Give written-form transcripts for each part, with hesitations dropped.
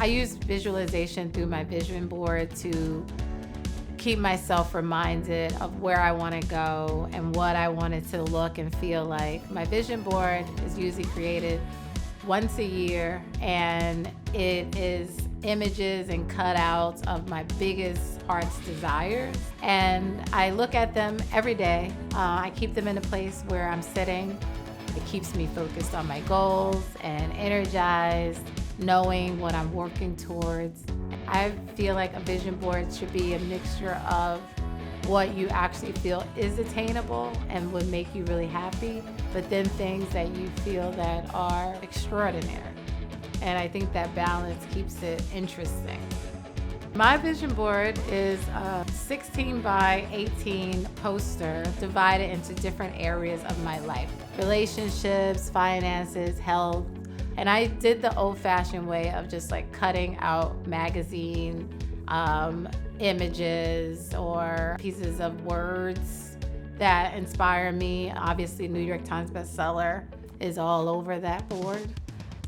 I use visualization through my vision board to keep myself reminded of where I want to go and what I want it to look and feel like. My vision board is usually created once a year, and it is images and cutouts of my biggest heart's desires. And I look at them every day. I keep them in a place where I'm sitting. It keeps me focused on my goals and energized, knowing what I'm working towards. I feel like a vision board should be a mixture of what you actually feel is attainable and would make you really happy, but then things that you feel that are extraordinary. And I think that balance keeps it interesting. My vision board is a 16 by 18 poster divided into different areas of my life: relationships, finances, health. And I did the old-fashioned way of just like cutting out magazine images or pieces of words that inspire me. Obviously, New York Times bestseller is all over that board.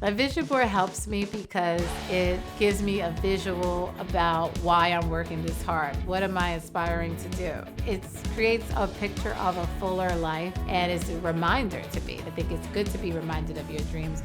My vision board helps me because it gives me a visual about why I'm working this hard. What am I aspiring to do? It creates a picture of a fuller life, and it's a reminder to me. I think it's good to be reminded of your dreams.